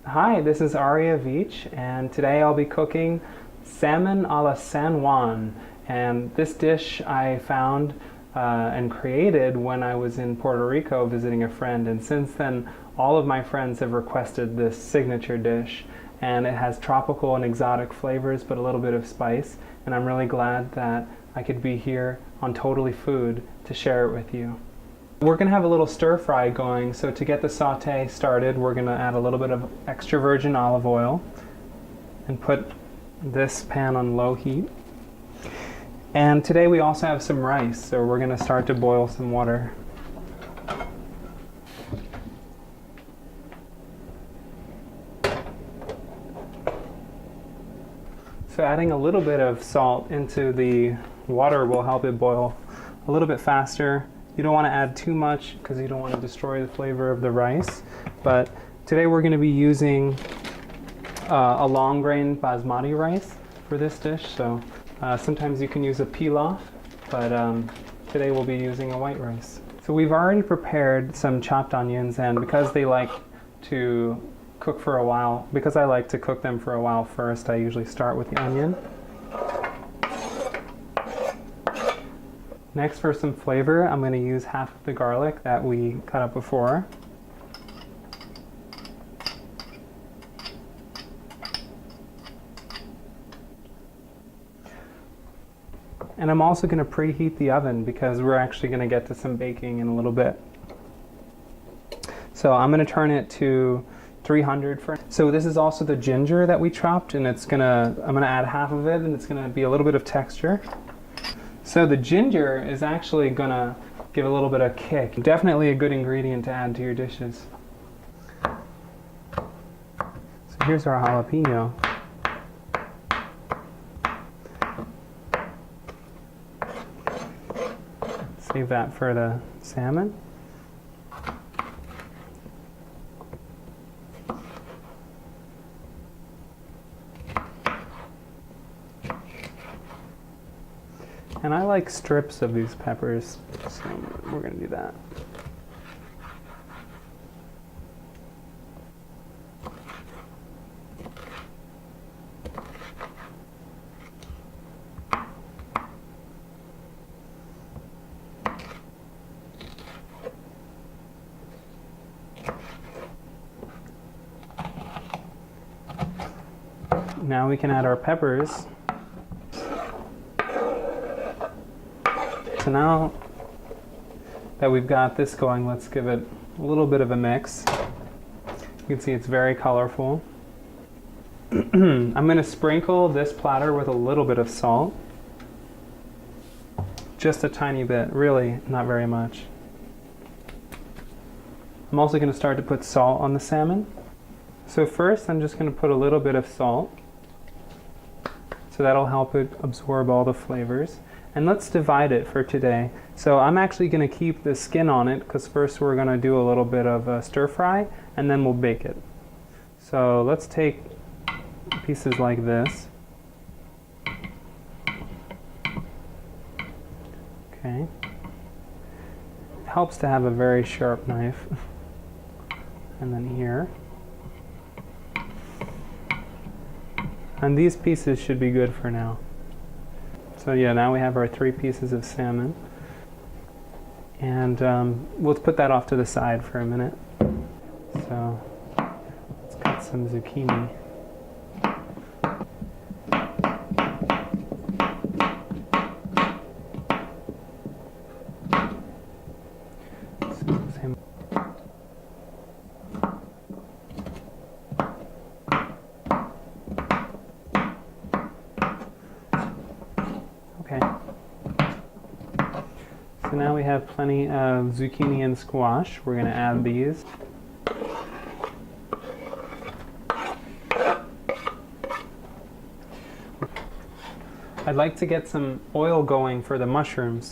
Hi, this is Aria Veach, and today I'll be cooking salmon a la San Juan. And this dish I found and created when I was in Puerto Rico visiting a friend, and since then all of my friends have requested this signature dish. And it has tropical and exotic flavors but a little bit of spice, and I'm really glad that I could be here on Totally Food to share it with you. We're going to have a little stir fry going, so to get the saute started we're going to add a little bit of extra virgin olive oil and put this pan on low heat. And today we also have some rice, so we're going to start to boil some water. So adding a little bit of salt into the water will help it boil a little bit faster. You don't want to add too much because you don't want to destroy the flavor of the rice. But today we're going to be using a long grain basmati rice for this dish. So sometimes you can use a pilaf, but today we'll be using a white rice. So we've already prepared some chopped onions, and because they like to cook for a while, because I like to cook them for a while first, I usually start with the onion. Next, for some flavor, I'm going to use half of the garlic that we cut up before. And I'm also going to preheat the oven because we're actually going to get to some baking in a little bit. So I'm going to turn it to 300 for. So this is also the ginger that we chopped, and I'm going to add half of it, and it's going to be a little bit of texture. So the ginger is actually going to give a little bit of kick. Definitely a good ingredient to add to your dishes. So here's our jalapeno. Save that for the salmon. And I like strips of these peppers, so we're going to do that. Now we can add our peppers. So now that we've got this going, let's give it a little bit of a mix. You can see it's very colorful. I'm going to sprinkle this platter with a little bit of salt. Just a tiny bit, really not very much. I'm also going to start to put salt on the salmon. So first I'm just going to put a little bit of salt. So that'll help it absorb all the flavors. And let's divide it for today. So I'm actually going to keep the skin on it because first we're going to do a little bit of a stir fry and then we'll bake it. So let's take pieces like this. Okay. It helps to have a very sharp knife. And then here. And these pieces should be good for now. So yeah, now we have our 3 pieces of salmon. And we'll put that off to the side for a minute. So let's cut some zucchini. So now we have plenty of zucchini and squash. We're going to add these. I'd like to get some oil going for the mushrooms.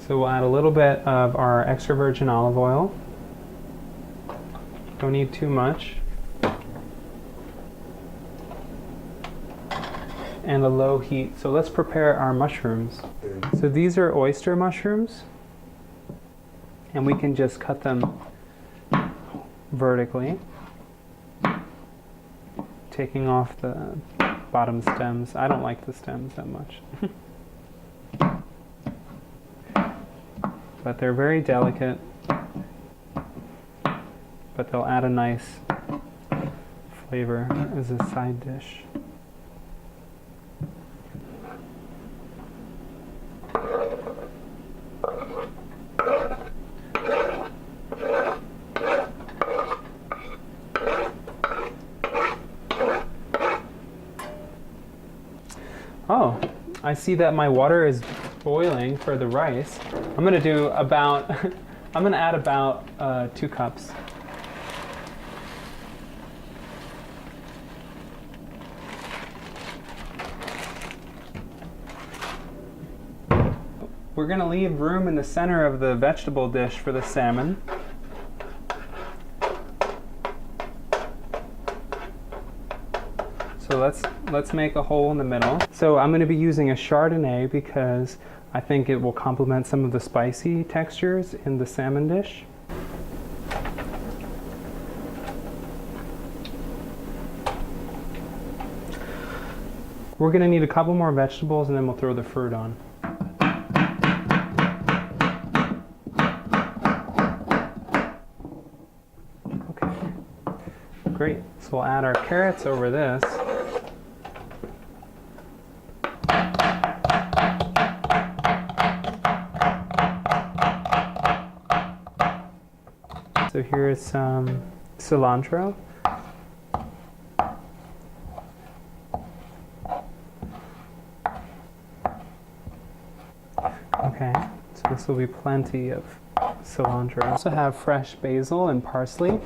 So we'll add a little bit of our extra virgin olive oil. Don't need too much. And a low heat. So let's prepare our mushrooms. So these are oyster mushrooms, and we can just cut them vertically, taking off the bottom stems. I don't like the stems that much. But they're very delicate, but they'll add a nice flavor as a side dish. Oh, I see that my water is boiling for the rice. I'm gonna do about, I'm gonna add about 2 cups. We're gonna leave room in the center of the vegetable dish for the salmon. So let's make a hole in the middle. So I'm going to be using a Chardonnay because I think it will complement some of the spicy textures in the salmon dish. We're going to need a couple more vegetables and then we'll throw the fruit on. Okay, great. So we'll add our carrots over this. So here is some cilantro. Okay, so this will be plenty of cilantro. I also have fresh basil and parsley.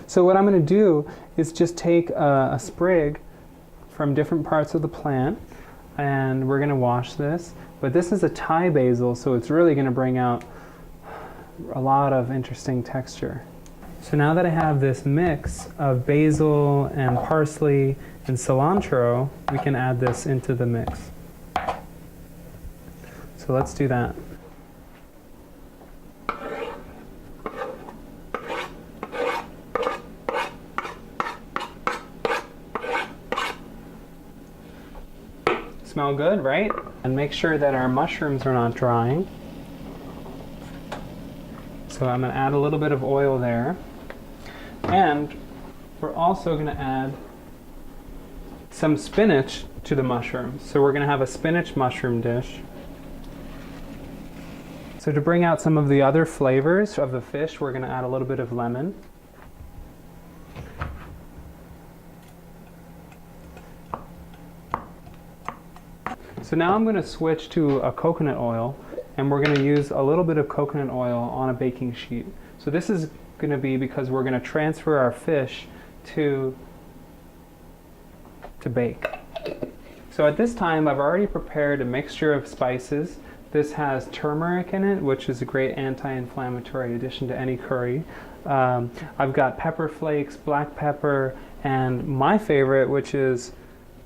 So what I'm going to do is just take a sprig from different parts of the plant, and we're going to wash this. But this is a Thai basil, so it's really going to bring out a lot of interesting texture. So now that I have this mix of basil and parsley and cilantro, we can add this into the mix. So let's do that. Smell good, right? And make sure that our mushrooms are not drying. So I'm going to add a little bit of oil there. And we're also going to add some spinach to the mushrooms. So we're going to have a spinach mushroom dish. So to bring out some of the other flavors of the fish, we're going to add a little bit of lemon. So now I'm going to switch to a coconut oil. And we're going to use a little bit of coconut oil on a baking sheet. So this is going to be because we're going to transfer our fish to bake. So at this time, I've already prepared a mixture of spices. This has turmeric in it, which is a great anti-inflammatory addition to any curry. I've got pepper flakes, black pepper, and my favorite, which is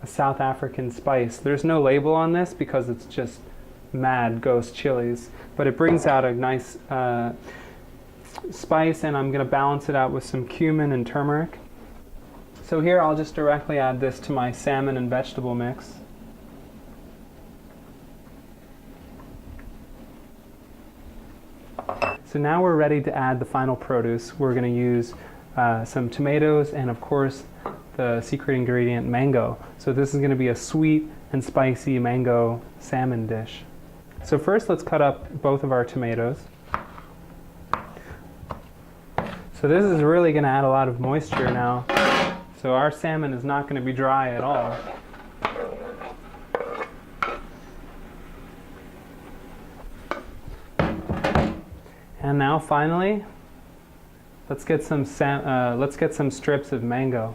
a South African spice. There's no label on this because it's just mad ghost chilies, but it brings out a nice spice, and I'm going to balance it out with some cumin and turmeric. So here I'll just directly add this to my salmon and vegetable mix. So now we're ready to add the final produce. We're going to use some tomatoes and of course the secret ingredient, mango. So this is going to be a sweet and spicy mango salmon dish. So first let's cut up both of our tomatoes. So this is really going to add a lot of moisture now. So our salmon is not going to be dry at all. And now finally, let's get some strips of mango.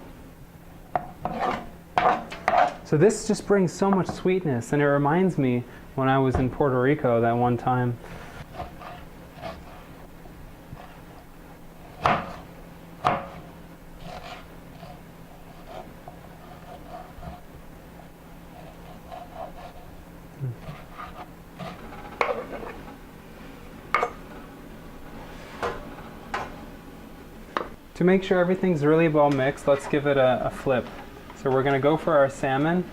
So this just brings so much sweetness, and it reminds me when I was in Puerto Rico that one time. To make sure everything's really well mixed, let's give it a flip. So we're going to go for our salmon,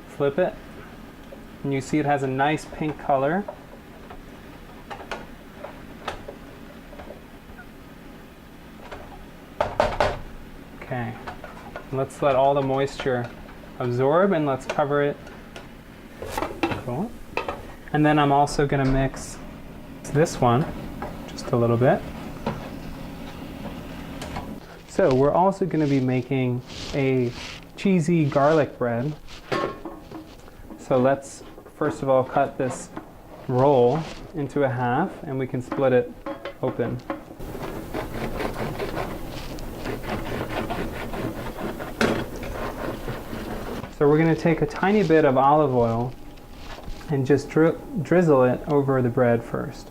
flip it, and you see it has a nice pink color. Okay, let's let all the moisture absorb and let's cover it. Cool. And then I'm also going to mix this one just a little bit. So we're also going to be making a cheesy garlic bread. So let's first of all cut this roll into a half and we can split it open. So we're going to take a tiny bit of olive oil and just drizzle it over the bread first.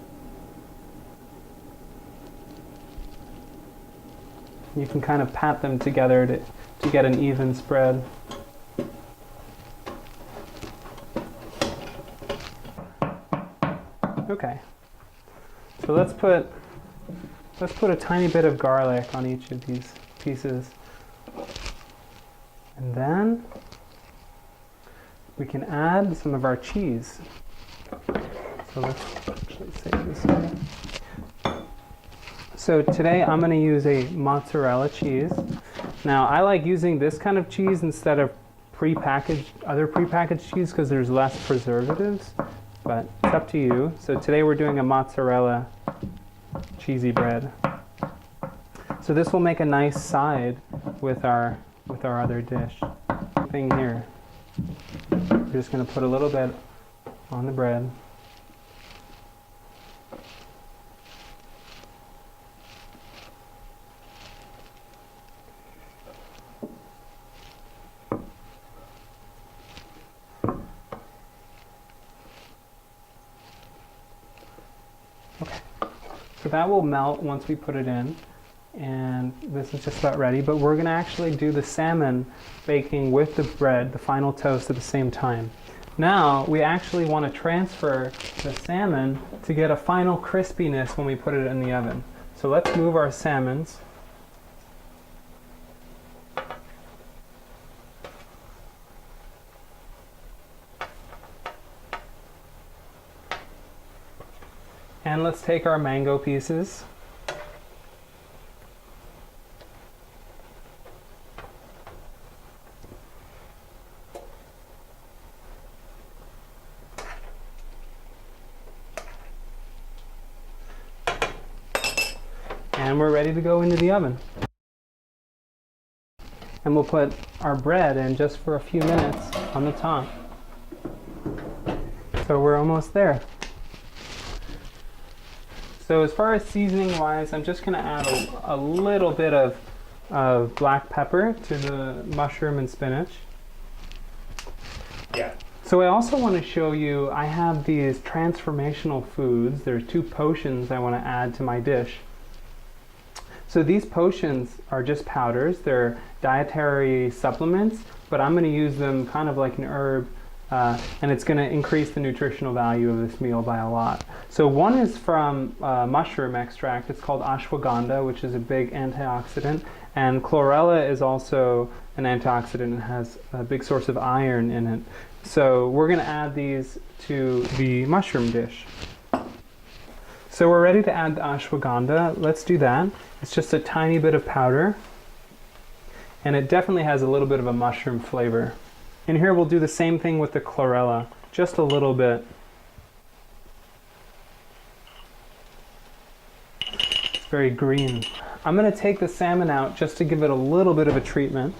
You can kind of pat them together to get an even spread. Okay, so let's put a tiny bit of garlic on each of these pieces, and then we can add some of our cheese. So let's actually save this one. So today I'm going to use a mozzarella cheese. Now I like using this kind of cheese instead of other prepackaged cheese because there's less preservatives, but it's up to you. So today we're doing a mozzarella cheesy bread. So this will make a nice side with our other dish. Thing here. We're just going to put a little bit on the bread. Okay, so that will melt once we put it in, and this is just about ready, but we're going to actually do the salmon baking with the bread, the final toast, at the same time. Now we actually want to transfer the salmon to get a final crispiness when we put it in the oven. So let's move our salmons. And let's take our mango pieces. And we're ready to go into the oven. And we'll put our bread in just for a few minutes on the top. So we're almost there. So as far as seasoning wise, I'm just going to add a little bit of black pepper to the mushroom and spinach. Yeah. So I also want to show you, I have these transformational foods. There's 2 potions I want to add to my dish. So these potions are just powders. They're dietary supplements, but I'm going to use them kind of like an herb. And it's going to increase the nutritional value of this meal by a lot. So one is from mushroom extract. It's called ashwagandha, which is a big antioxidant. And chlorella is also an antioxidant and has a big source of iron in it. So we're going to add these to the mushroom dish. So we're ready to add the ashwagandha. Let's do that. It's just a tiny bit of powder. And it definitely has a little bit of a mushroom flavor. And here we'll do the same thing with the chlorella, just a little bit. It's very green. I'm going to take the salmon out just to give it a little bit of a treatment.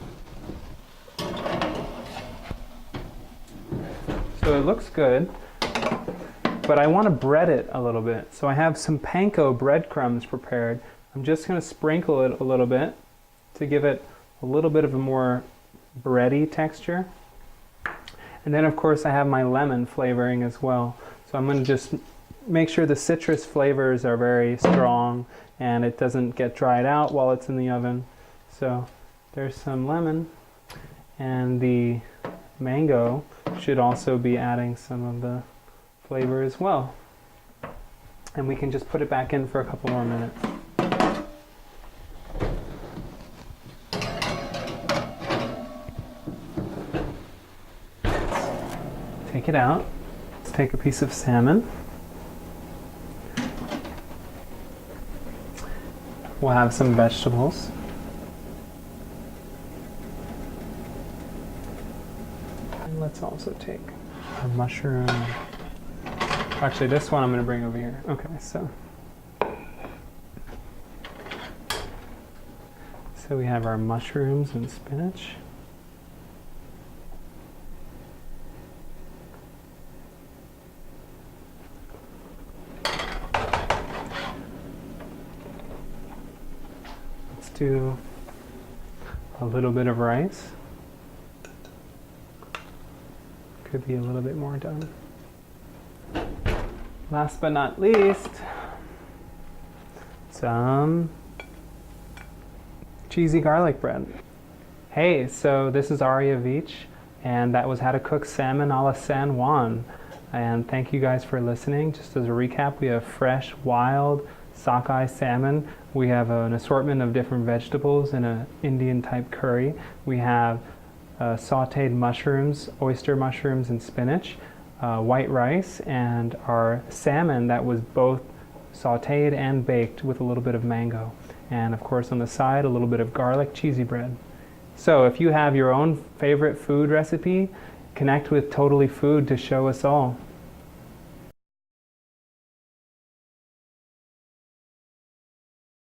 So it looks good, but I want to bread it a little bit. So I have some panko breadcrumbs prepared. I'm just going to sprinkle it a little bit to give it a little bit of a more bready texture. And then of course I have my lemon flavoring as well. So I'm going to just make sure the citrus flavors are very strong and it doesn't get dried out while it's in the oven. So there's some lemon, and the mango should also be adding some of the flavor as well. And we can just put it back in for a couple more minutes. take it out. Let's take a piece of salmon. We'll have some vegetables. And let's also take our mushroom. Actually, this one I'm going to bring over here. Okay, so we have our mushrooms and spinach. Let's do a little bit of rice. Could be a little bit more done. Last but not least, some cheesy garlic bread. Hey, so this is Aria Veach, and that was how to cook salmon a la San Juan. And thank you guys for listening. Just as a recap, we have fresh, wild, sockeye salmon. We have an assortment of different vegetables in an Indian type curry. We have sauteed mushrooms, oyster mushrooms and spinach, white rice, and our salmon that was both sauteed and baked with a little bit of mango. And of course on the side, a little bit of garlic cheesy bread. So if you have your own favorite food recipe, connect with Totally Food to show us all.